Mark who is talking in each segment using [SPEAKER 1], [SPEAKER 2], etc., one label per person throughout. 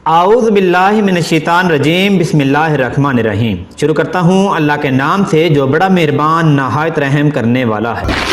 [SPEAKER 1] आऊज़ बिल्लाहि मिनश्शैतानिर रजीम बिस्मिल्लाहिर्रहमानिर्रहीम। शुरू करता हूँ अल्लाह के नाम से जो बड़ा मेहरबान नहायत रहम करने वाला है।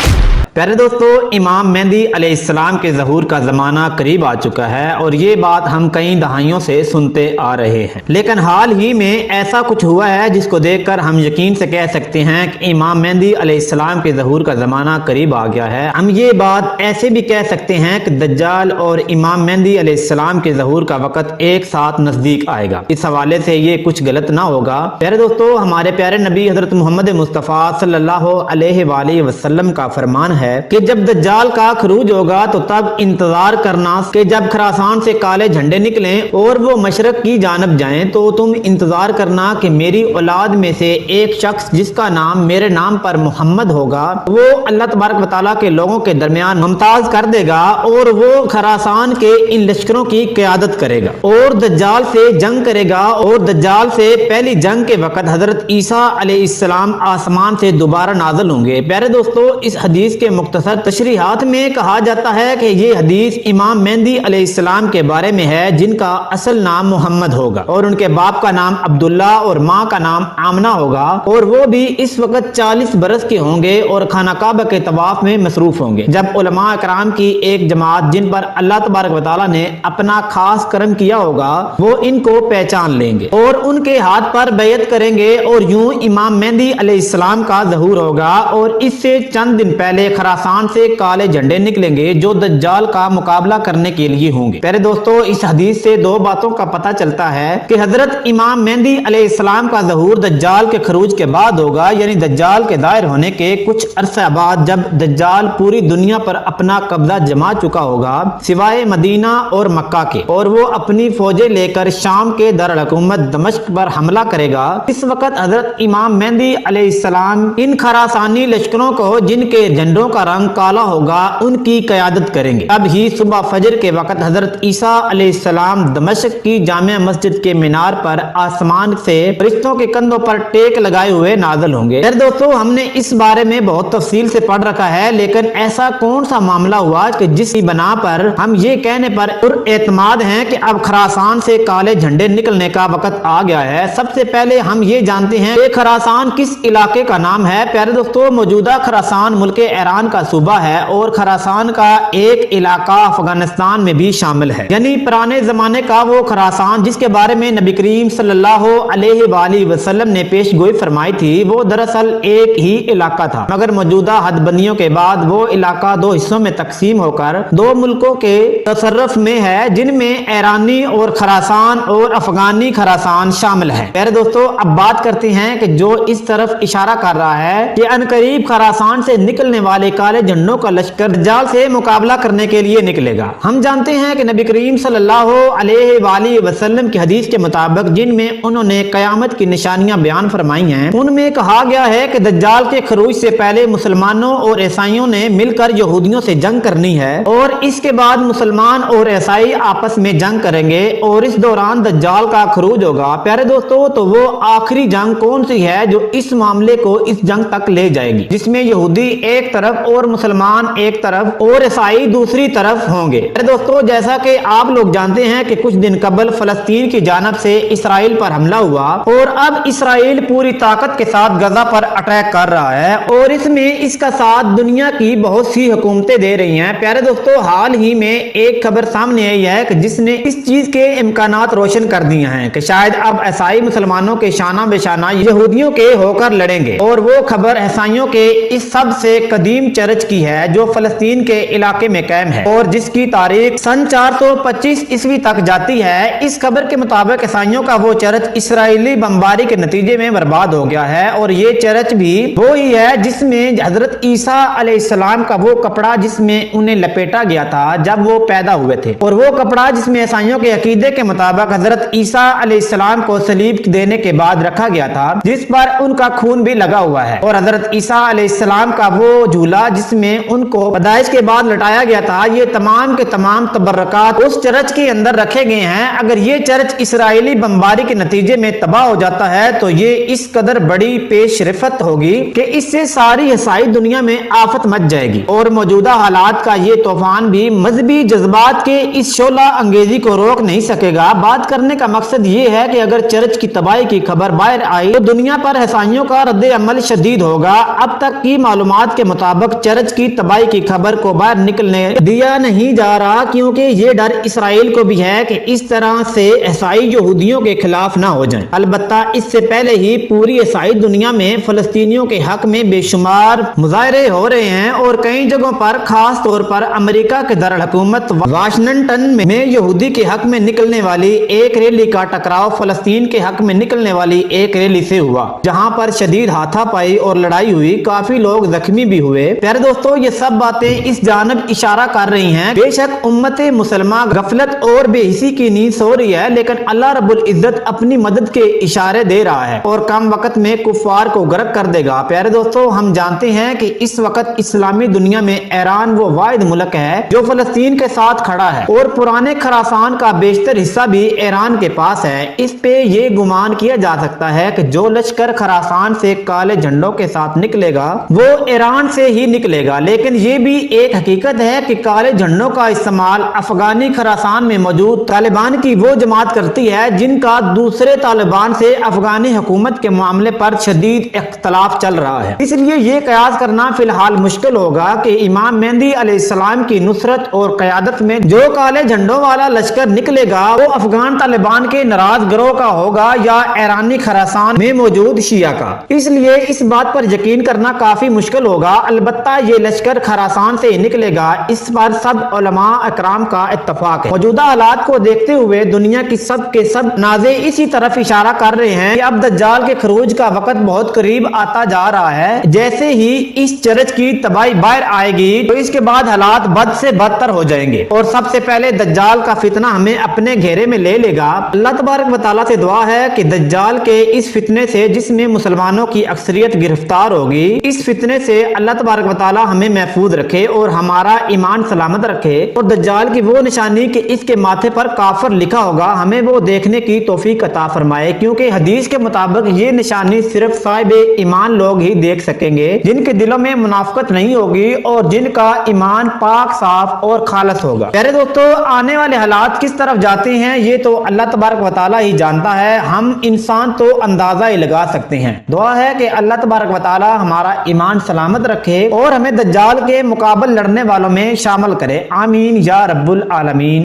[SPEAKER 1] प्यारे दोस्तों, इमाम मेहदी अलैहिस्सलाम के ज़हूर का ज़माना करीब आ चुका है और ये बात हम कई दहाइयों से सुनते आ रहे हैं, लेकिन हाल ही में ऐसा कुछ हुआ है जिसको देखकर हम यकीन से कह सकते हैं कि इमाम मेहदी अलैहिस्सलाम के ज़हूर का ज़माना करीब आ गया है। हम ये बात ऐसे भी कह सकते हैं कि दज्जाल और इमाम मेहदी अलैहिस्सलाम के ज़हूर का वक़्त एक साथ नज़दीक आएगा। इस हवाले से ये कुछ गलत ना होगा। प्यारे दोस्तों, हमारे प्यारे नबी हज़रत मोहम्मद मुस्तफ़ा सल्लल्लाहु अलैहि वसल्लम का फरमान है कि जब दज्जाल का खरूज होगा तो तब इंतजार करना कि जब खरासान से काले झंडे निकलें और वो मशरक की जानब जाएं, तो तुम इंतजार करना कि मेरी औलाद में से एक शख्स जिसका नाम मेरे नाम पर मोहम्मद होगा, वो अल्लाह तबारक व तआला के लोगों के दरमियान मुमताज कर देगा और वो खरासान के इन लश्करों की क़यादत करेगा और दज्जाल से जंग करेगा। और दज्जाल से पहली जंग के वक़्त हजरत ईसा अलैहिस्सलाम आसमान से दोबारा नाज़िल होंगे। प्यारे दोस्तों, इस हदीस के मुख्तसर तशरीहात में कहा जाता है कि ये हदीस इमाम मेहदी अलैहिस्सलाम के बारे में है, जिनका असल नाम मोहम्मद होगा और उनके बाप का नाम अब्दुल्ला और माँ का नाम आमना होगा और वो भी इस वक्त 40 बरस के होंगे और खाना काबा के तवाफ में मसरूफ होंगे। जब उलमा इकराम की एक जमात जिन पर अल्लाह तबारक व तआला ने अपना खास करम किया होगा, वो इनको पहचान लेंगे और उनके हाथ पर बैयत करेंगे और यूं इमाम मेहदी अलैहिस्सलाम का ज़हूर होगा। और इससे चंद दिन पहले खरासान से काले झंडे निकलेंगे जो दज्जाल का मुकाबला करने के लिए होंगे। प्यारे दोस्तों, इस हदीस से दो बातों का पता चलता है कि हजरत इमाम मेहदी अलैहिस्सलाम का ज़हूर दज्जाल के खरूज के बाद होगा, यानी दज्जाल के दायर होने के कुछ अरसे बाद, जब दज्जाल पूरी दुनिया पर अपना कब्जा जमा चुका होगा सिवाय मदीना और मक्का के, और वो अपनी फौजें लेकर शाम के दारुल हुकूमत दमिश्क पर हमला करेगा। इस वक्त हजरत इमाम मेहदी अलैहिस्सलाम इन खरासानी लश्करों को, जिनके झंडों का रंग काला होगा, उनकी क़यादत करेंगे। अब ही सुबह फजर के वक्त हजरत ईसा अलैहिस्सलाम दमिश्क की जामिया मस्जिद के मीनार पर आसमान से फरिश्तों के कंधों पर टेक लगाए हुए नाज़िल होंगे। यार दोस्तों, हमने इस बारे में बहुत तफसील से पढ़ रखा है, लेकिन ऐसा कौन सा मामला हुआ कि जिसकी बना पर हम ये कहने पर एतमाद हैं कि अब खरासान से काले झंडे निकलने का वक्त आ गया है। सबसे पहले हम ये जानते हैं कि खरासान किस इलाके का नाम है। प्यारे दोस्तों, मौजूदा खरासान मुल्क ईरान का सूबा है और खरासान का एक इलाका अफगानिस्तान में भी शामिल है, यानी पुराने जमाने का वो खरासान जिसके बारे में नबी करीम सल्लल्लाहु अलैहि वसल्लम ने पेशगोई फरमाई थी, वो दरअसल एक ही इलाका था, मगर मौजूदा हदबंदियों के बाद वो इलाका दो हिस्सों में तकसीम होकर दो मुल्कों के तसर्रुफ में है, जिनमें ईरानी और खरासान और अफगानी खरासान शामिल है। प्यारे दोस्तों, अब बात करते हैं कि जो इस तरफ इशारा कर रहा है कि अनकरीब खरासान से निकलने वाले काले झंडों का लश्कर दज्जाल से मुकाबला करने के लिए निकलेगा। हम जानते हैं कि नबी करीम सल्लल्लाहु अलैहि वसल्लम की हदीस के मुताबिक, जिनमें उन्होंने कयामत की निशानियां बयान फरमाई हैं, उनमें कहा गया है कि दज्जाल के खरूज से पहले मुसलमानों और ईसाइयों ने मिलकर यहूदियों से जंग करनी है और इसके बाद मुसलमान और ईसाई आपस में जंग करेंगे और इस दौरान दज्जाल का खरूज होगा। प्यारे दोस्तों, तो वो आखिरी जंग कौन सी है जो इस मामले को इस जंग तक ले जाएगी, जिसमें यहूदी एक तरफ और मुसलमान एक तरफ और ईसाई दूसरी तरफ होंगे। दोस्तों, जैसा कि आप लोग जानते हैं कि कुछ दिन कबल फलस्तीन की जानब से इसराइल पर हमला हुआ और अब इसराइल पूरी ताकत के साथ गजा पर अटैक कर रहा है और इसमें इसका साथ दुनिया की बहुत सी हुकूमतें दे रही हैं। प्यारे दोस्तों, हाल ही में एक खबर सामने आई है कि जिसने इस चीज के इम्कानात रोशन कर दिए हैं कि शायद अब ईसाई मुसलमानों के शाना बेशाना यहूदियों के होकर लड़ेंगे, और वो खबर ईसाइयों के इस सबसे कदीम चर्च की है जो फलस्तीन के इलाके में कायम है और जिसकी तारीख सन 425 ईस्वी तक जाती है। इस खबर के मुताबिक ईसाइयों का वो चर्च इसराइली बमबारी के नतीजे में बर्बाद हो गया है और ये चर्च भी वो ही है जिसमें हजरत ईसा अलैहिस्सलाम का वो कपड़ा जिसमें उन्हें लपेटा गया था जब वो पैदा हुए थे, और वो कपड़ा जिसमें ईसाइयों के अकीदे के मुताबिक हजरत ईसा अलैहिस्सलाम को सलीब देने के बाद रखा गया था, जिस पर उनका खून भी लगा हुआ है, और हजरत ईसा अलैहिस्सलाम का वो झूला معاملہ جس میں ان کو پیدائش کے بعد لٹایا گیا تھا، یہ تمام کے تمام تبرکات اس چرچ کے اندر رکھے گئے ہیں۔ اگر یہ چرچ اسرائیلی بمباری کے نتیجے میں تباہ ہو جاتا ہے تو یہ اس قدر بڑی پیش رفت ہوگی کہ اس سے ساری عیسائی دنیا میں آفت مچ جائے گی، اور موجودہ حالات کا یہ طوفان بھی مذہبی جذبات کے اس شعلہ انگیزی کو روک نہیں سکے گا۔ بات کرنے کا مقصد یہ ہے کہ اگر چرچ کی تباہی کی خبر باہر آئی تو دنیا پر عیسائیوں کا رد عمل شدید ہوگا۔ اب تک کی معلومات کے مطابق چرچ کی تباہی کی خبر کو باہر نکلنے دیا نہیں جا رہا، کیونکہ یہ ڈر اسرائیل کو بھی ہے کہ اس طرح سے عیسائی یہودیوں کے خلاف نہ ہو جائیں۔ البتہ اس سے پہلے ہی پوری عیسائی دنیا میں فلسطینیوں کے حق میں بے شمار مظاہرے ہو رہے ہیں، اور کئی جگہوں پر خاص طور پر امریکہ کے دارالحکومت واشنگٹن میں یہودی کے حق میں نکلنے والی ایک ریلی کا ٹکراؤ فلسطین کے حق میں نکلنے والی ایک ریلی سے ہوا، جہاں پر شدید ہاتھا پائی اور لڑائی ہوئی، کافی لوگ زخمی بھی ہوئے۔ پیارے دوستو، یہ سب باتیں اس جانب اشارہ کر رہی ہیں بے شک امت مسلمہ غفلت اور بے حسی کی نیند سو رہی ہے، لیکن اللہ رب العزت اپنی مدد کے اشارے دے رہا ہے اور کم وقت میں کفار کو غرق کر دے گا۔ پیارے دوستو، ہم جانتے ہیں کہ اس وقت اسلامی دنیا میں ایران وہ واحد ملک ہے جو فلسطین کے ساتھ کھڑا ہے، اور پرانے خراسان کا بیشتر حصہ بھی ایران کے پاس ہے۔ اس پہ یہ گمان کیا جا سکتا ہے کہ جو لشکر خراسان سے کالے جھنڈوں کے ساتھ نکلے گا وہ ایران سے ہی نکلے گا، لیکن یہ بھی ایک حقیقت ہے کہ کالے جھنڈوں کا استعمال افغانی خراسان میں موجود طالبان کی وہ جماعت کرتی ہے جن کا دوسرے طالبان سے افغانی حکومت کے معاملے پر شدید اختلاف چل رہا ہے۔ اس لیے یہ قیاس کرنا فی الحال مشکل ہوگا کہ امام مہدی علیہ السلام کی نصرت اور قیادت میں جو کالے جھنڈوں والا لشکر نکلے گا وہ افغان طالبان کے ناراض گروہ کا ہوگا یا ایرانی خراسان میں موجود شیعہ کا۔ اس لیے اس بات پر یقین کرنا کافی مشکل ہوگا۔ البتہ یہ لشکر خراسان سے نکلے گا، اس پر سب علماء اکرام کا اتفاق ہے۔ موجودہ حالات کو دیکھتے ہوئے دنیا کی سب کے سب ناظرین اسی طرف اشارہ کر رہے ہیں کہ اب دجال کے خروج کا وقت بہت قریب آتا جا رہا ہے۔ جیسے ہی اس چرچ کی تباہی باہر آئے گی تو اس کے بعد حالات بد سے بدتر ہو جائیں گے، اور سب سے پہلے دجال کا فتنہ ہمیں اپنے گھیرے میں لے لے گا۔ اللہ تبارک و تعالیٰ سے دعا ہے کہ دجال کے اس فتنے سے جس میں مسلمانوں کی اکثریت گرفتار ہوگی، اس فتنے سے اللہ تبارک و تعالیٰ ہمیں محفوظ رکھے اور ہمارا ایمان سلامت رکھے، اور دجال کی وہ نشانی کہ اس کے ماتھے پر کافر لکھا ہوگا ہمیں وہ دیکھنے کی توفیق عطا فرمائے، کیونکہ حدیث کے مطابق یہ نشانی صرف صاحب ایمان لوگ ہی دیکھ سکیں گے جن کے دلوں میں منافقت نہیں ہوگی اور جن کا ایمان پاک صاف اور خالص ہوگا۔ پیارے دوستو، آنے والے حالات کس طرف جاتے ہیں یہ تو اللہ تبارک و تعالیٰ ہی جانتا ہے، ہم انسان تو اندازہ ہی لگا سکتے ہیں۔ دعا ہے کہ اللہ تبارک و تعالیٰ ہمارا ایمان سلامت رکھے اور ہمیں دجال کے مقابل لڑنے والوں میں شامل کرے، آمین یا رب العالمین۔